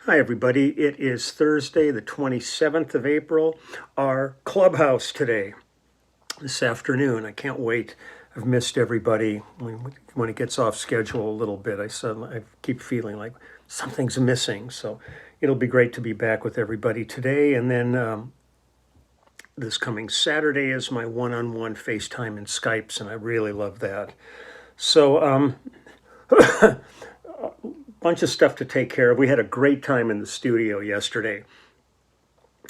Hi, everybody. It is Thursday, the 27th of April, our clubhouse today, this afternoon. I can't wait. I've missed everybody when it gets off schedule a little bit. I keep feeling like something's missing. So it'll be great to be back with everybody today. And then this coming Saturday is my one-on-one FaceTime and Skypes, and I really love that. So, bunch of stuff to take care of. We had a great time in the studio yesterday.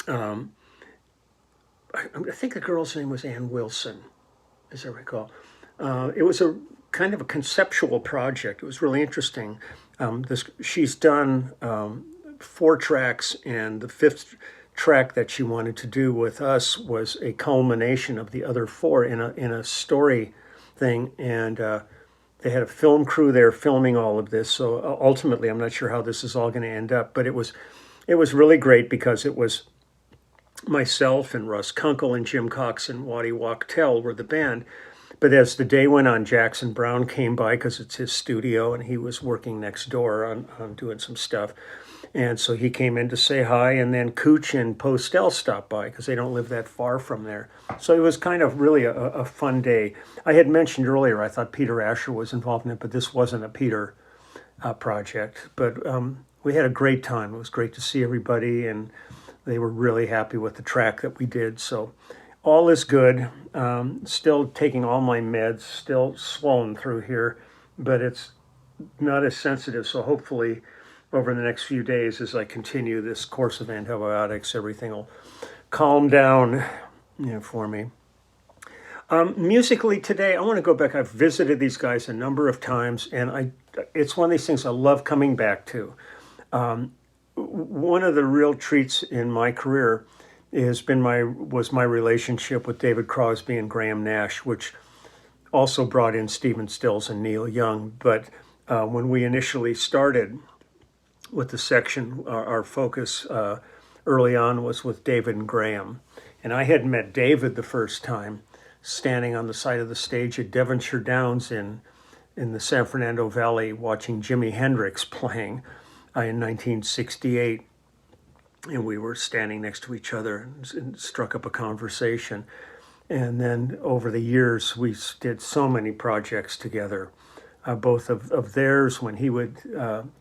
I think the girl's name was Ann Wilson, as I recall. It was a kind of a conceptual project. It was really interesting. She's done 4 tracks, and the 5th track that she wanted to do with us was a culmination of the other 4 in a story thing, and they had a film crew there filming all of this. So ultimately, I'm not sure how this is all going to end up, but it was really great because it was myself and Russ Kunkel and Jim Cox and Waddy Wachtel were the band. But as the day went on, Jackson Brown came by because it's his studio and he was working next door on doing some stuff. And so he came in to say hi, and then Cooch and Postel stopped by because they don't live that far from there. So it was kind of really a fun day. I had mentioned earlier, I thought Peter Asher was involved in it, but this wasn't a Peter project. But we had a great time. It was great to see everybody, and they were really happy with the track that we did. So all is good. Still taking all my meds, still swollen through here, but it's not as sensitive. So hopefully over the next few days, as I continue this course of antibiotics, everything will calm down, for me. Musically today, I want to go back. I've visited these guys a number of times, and it's one of these things I love coming back to. One of the real treats in my career was my relationship with David Crosby and Graham Nash, which also brought in Stephen Stills and Neil Young. But when we initially started with the section, our focus early on was with David and Graham. And I had met David the first time standing on the side of the stage at Devonshire Downs in the San Fernando Valley watching Jimi Hendrix playing in 1968. And we were standing next to each other and struck up a conversation. And then over the years, we did so many projects together. Both of theirs, when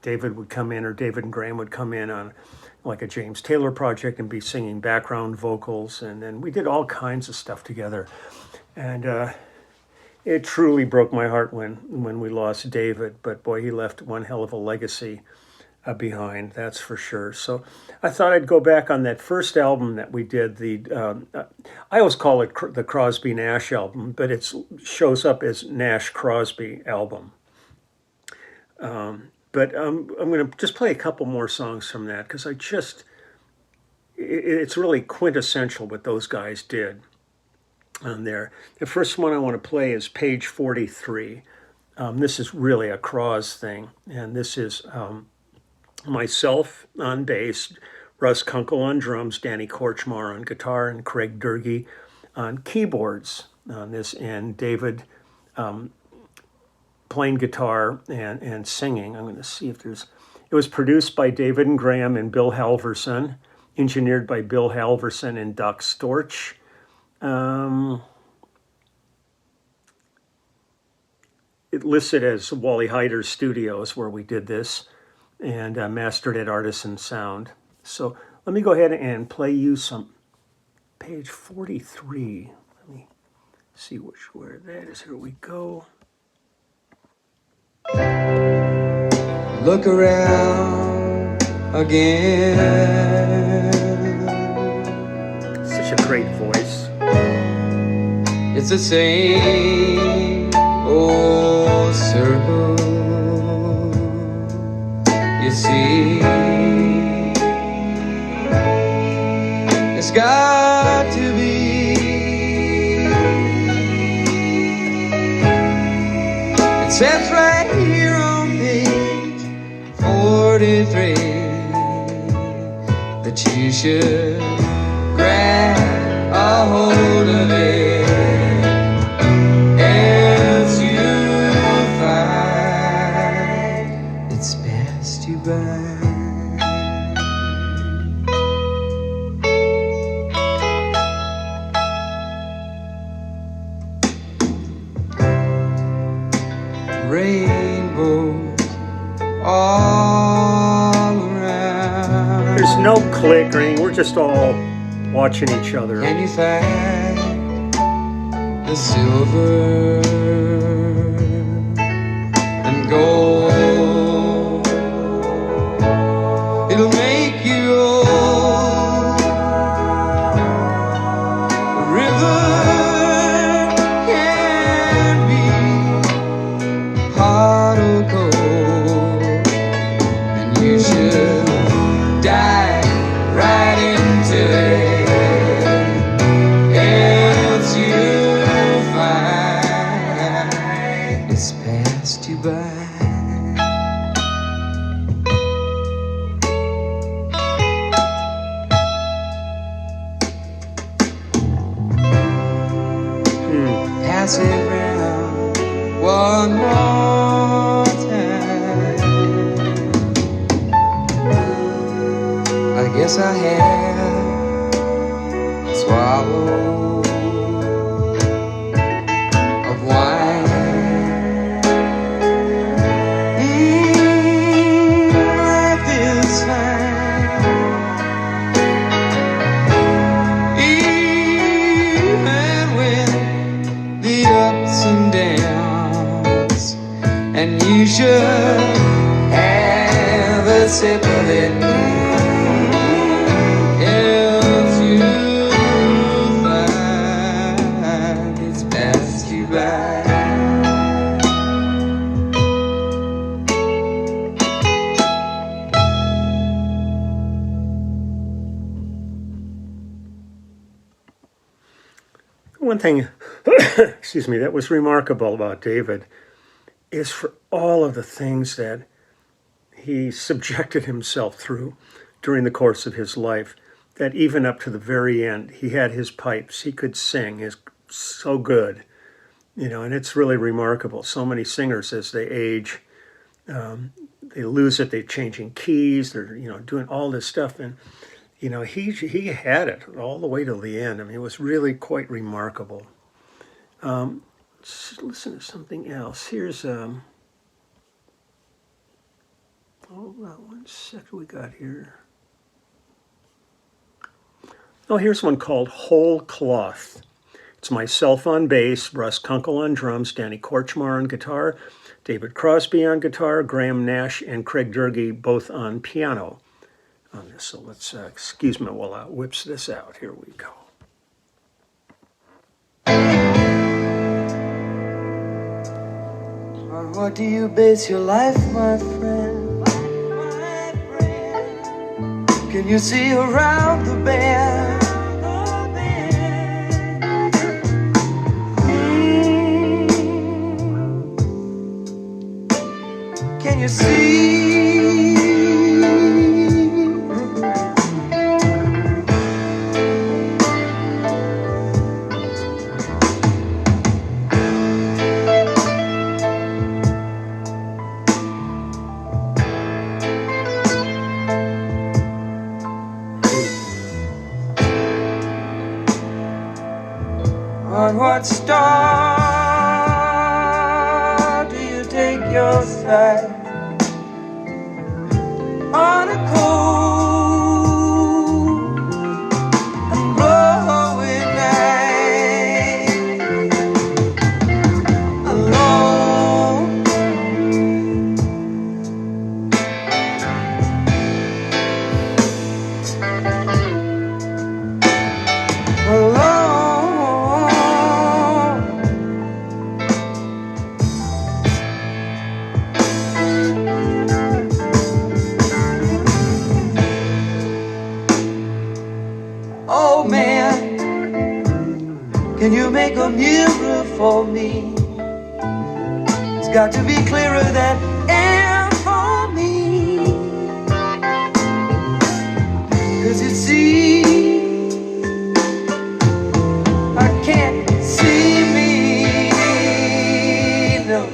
David would come in, or David and Graham would come in on like a James Taylor project and be singing background vocals. And then we did all kinds of stuff together. And it truly broke my heart when we lost David. But boy, he left one hell of a legacy behind, that's for sure. So I thought I'd go back on that first album that we did. I always call it the Crosby Nash album, but it shows up as Nash Crosby album. But I'm going to just play a couple more songs from that because it's really quintessential what those guys did on there. The first one I want to play is page 43. This is really a Cros thing, and this is myself on bass, Russ Kunkel on drums, Danny Korchmar on guitar, and Craig Durgee on keyboards on this, and David playing guitar and singing. I'm going to see if it was produced by David and Graham and Bill Halverson, engineered by Bill Halverson and Doc Storch. It listed as Wally Hyder's Studios where we did this, and mastered at Artisan Sound. So let me go ahead and play you some page 43. Let me see where that is. Here we go. Look around again. Such a great voice. It's the same old circle. You see, it's got to be. It says right here on page 43 that you should grab a hold of it. Else you'll find it's best you burn. all around. There's no click or anything. We're just all watching each other. Can you find the silver and gold? It'll make you old. A river can be hot or cold, and you should dive right into it, else you'll find it's passed you by. Pass it round one more time. I guess I have swallowed of wine. Life is fine, even with the ups and downs, and you should have a sip of it, else you'll find it's passed you by. One thing, excuse me, that was remarkable about David is for all of the things that he subjected himself through during the course of his life, that even up to the very end, he had his pipes, he could sing, is so good, and it's really remarkable. So many singers, as they age, they lose it, they're changing keys, they're, doing all this stuff, and, he had it all the way to the end. I mean, it was really quite remarkable. Let's listen to something else. Here's, one second we got here. Oh, here's one called Whole Cloth. It's myself on bass, Russ Kunkel on drums, Danny Korchmar on guitar, David Crosby on guitar, Graham Nash and Craig Durgee both on piano on this. So let's, excuse me while I whips this out. Here we go. On what do you base your life, my friend? Can you see around the bend? Can you see? On what star do you take your sight? On a cold and blowing night, alone, alone. Oh man, can you make a mirror for me? It's got to be clearer than air for me. 'Cause you see, I can't see me, no.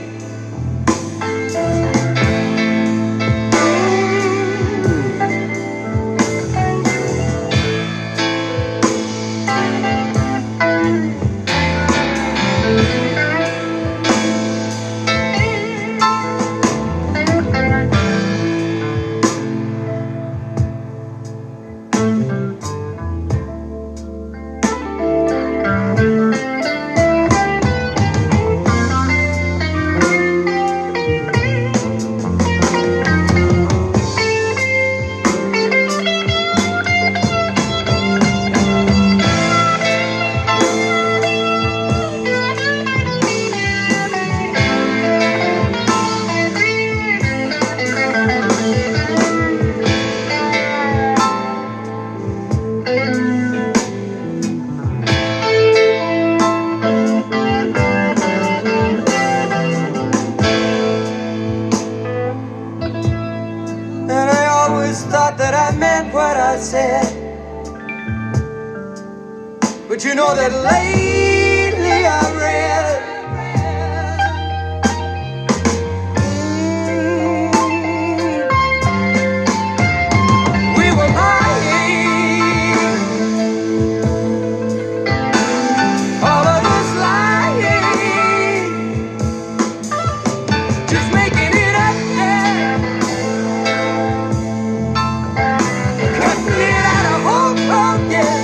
always thought that I meant what I said, but you know that lately I read we were lying, all of us lying, just making it up there, cutting it out of whole cloth, yeah.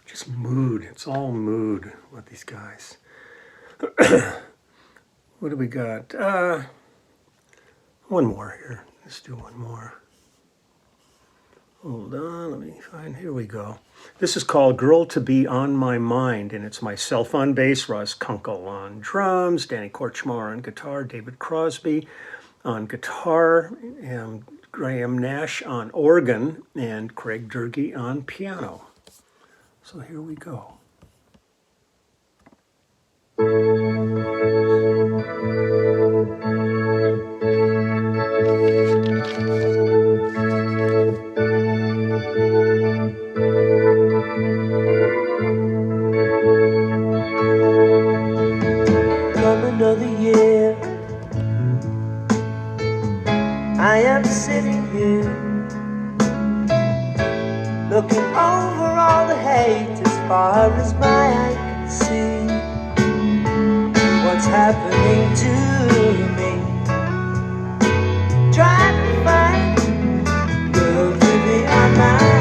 Just mood. It's all mood with these guys. What do we got? One more here. Let's do one more. Hold on, let me find, here we go. This is called Girl to Be On My Mind, and it's myself on bass, Russ Kunkel on drums, Danny Korchmar on guitar, David Crosby on guitar, and Graham Nash on organ, and Craig Durkee on piano. So here we go. Come another year, I am sitting here, looking over all the hate as far as my eye can see. What's happening to me? Trying to find a girl to be on my mind.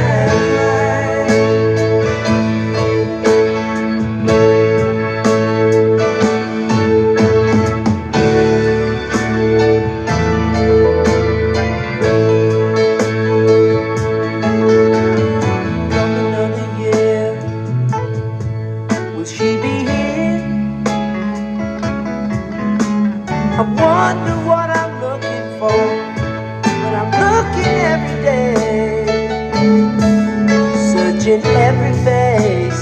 I wonder what I'm looking for, but I'm looking every day, searching every face,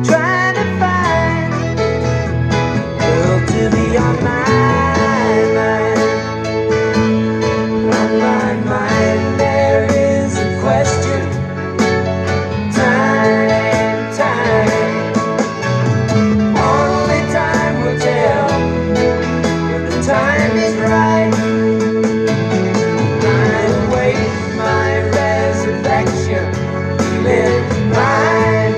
trying to find a girl to be on my mind. On my mind there is a question, time, only time will tell. Time is right. I'm waiting my resurrection, feeling fine,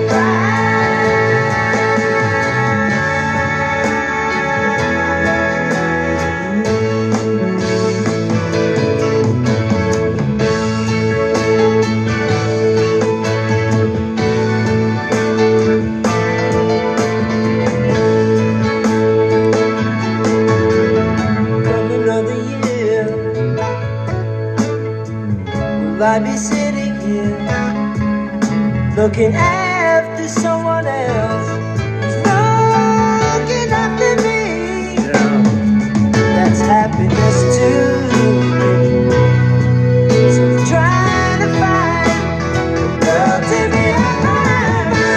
will I be sitting here looking after someone else who's looking after me? Yeah. That's happiness to me. So I'm trying to find a girl to be on my mind.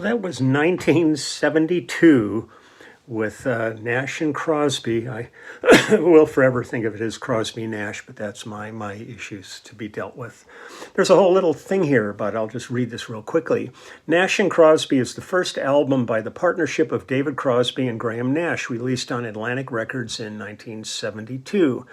that was 1972 with Nash and Crosby. I will forever think of it as Crosby Nash, but that's my issues to be dealt with. There's a whole little thing here, but I'll just read this real quickly. Nash and Crosby is the first album by the partnership of David Crosby and Graham Nash, released on Atlantic Records in 1972.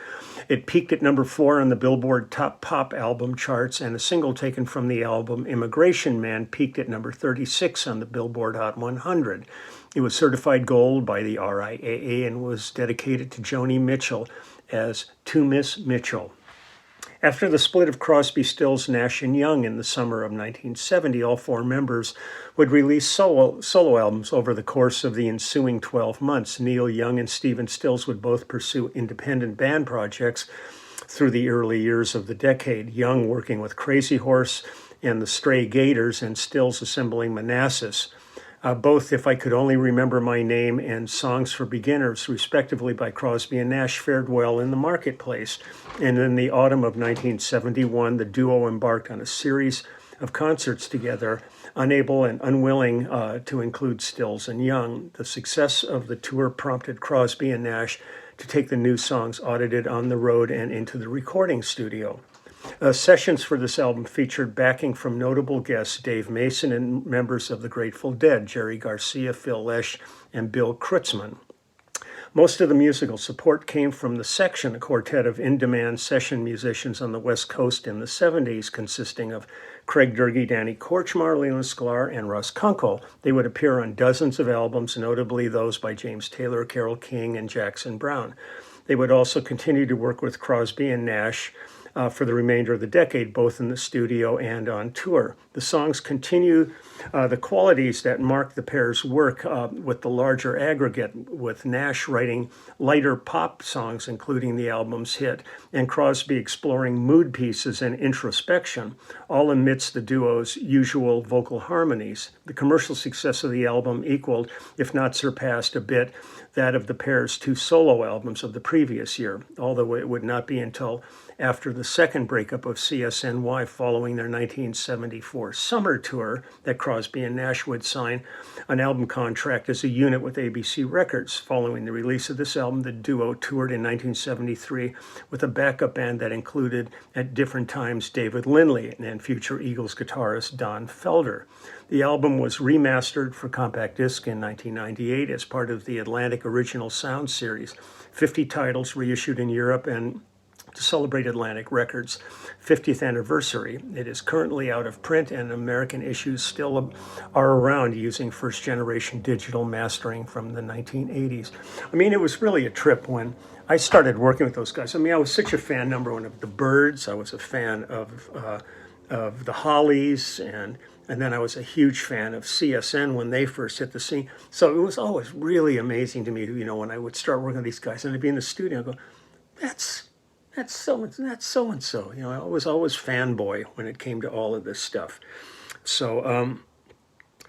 It peaked at number 4 on the Billboard Top Pop album charts, and a single taken from the album, Immigration Man, peaked at number 36 on the Billboard Hot 100. It was certified gold by the RIAA and was dedicated to Joni Mitchell as To Miss Mitchell. After the split of Crosby, Stills, Nash, and Young in the summer of 1970, all 4 members would release solo albums over the course of the ensuing 12 months. Neil Young and Stephen Stills would both pursue independent band projects through the early years of the decade, Young working with Crazy Horse and the Stray Gators, and Stills assembling Manassas. Both If I Could Only Remember My Name and Songs for Beginners, respectively, by Crosby and Nash, fared well in the marketplace. And in the autumn of 1971, the duo embarked on a series of concerts together, unable and unwilling to include Stills and Young. The success of the tour prompted Crosby and Nash to take the new songs audited on the road and into the recording studio. Sessions for this album featured backing from notable guests Dave Mason and members of the Grateful Dead, Jerry Garcia, Phil Lesh, and Bill Kreutzmann. Most of the musical support came from the Section, a quartet of in-demand session musicians on the West Coast in the 70s, consisting of Craig Durgee, Danny Korchmar, Leland Sklar, and Russ Kunkel. They would appear on dozens of albums, notably those by James Taylor, Carole King, and Jackson Browne. They would also continue to work with Crosby and Nash for the remainder of the decade, both in the studio and on tour. The songs continue the qualities that mark the pair's work with the larger aggregate, with Nash writing lighter pop songs, including the album's hit, and Crosby exploring mood pieces and introspection, all amidst the duo's usual vocal harmonies. The commercial success of the album equaled, if not surpassed a bit, that of the pair's 2 solo albums of the previous year, although it would not be until after the second breakup of CSNY following their 1974 summer tour that Crosby and Nash would sign an album contract as a unit with ABC Records. Following the release of this album, the duo toured in 1973 with a backup band that included, at different times, David Lindley and future Eagles guitarist Don Felder. The album was remastered for compact disc in 1998 as part of the Atlantic Original Sound series. 50 titles reissued in Europe and to celebrate Atlantic Records' 50th anniversary. It is currently out of print, and American issues still are around using first-generation digital mastering from the 1980s. I mean, it was really a trip when I started working with those guys. I mean, I was such a fan, number one, of the Byrds. I was a fan of the Hollies, and then I was a huge fan of CSN when they first hit the scene. So it was always really amazing to me, when I would start working with these guys, and I'd be in the studio and go, that's so and so. I was always fanboy when it came to all of this stuff. So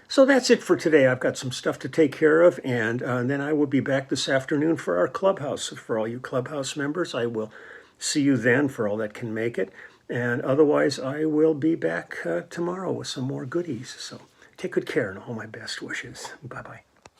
that's it for today. I've got some stuff to take care of, and then I will be back this afternoon for our Clubhouse. For all you Clubhouse members, I will see you then, for all that can make it. And otherwise, I will be back tomorrow with some more goodies. So take good care, and all my best wishes. Bye-bye.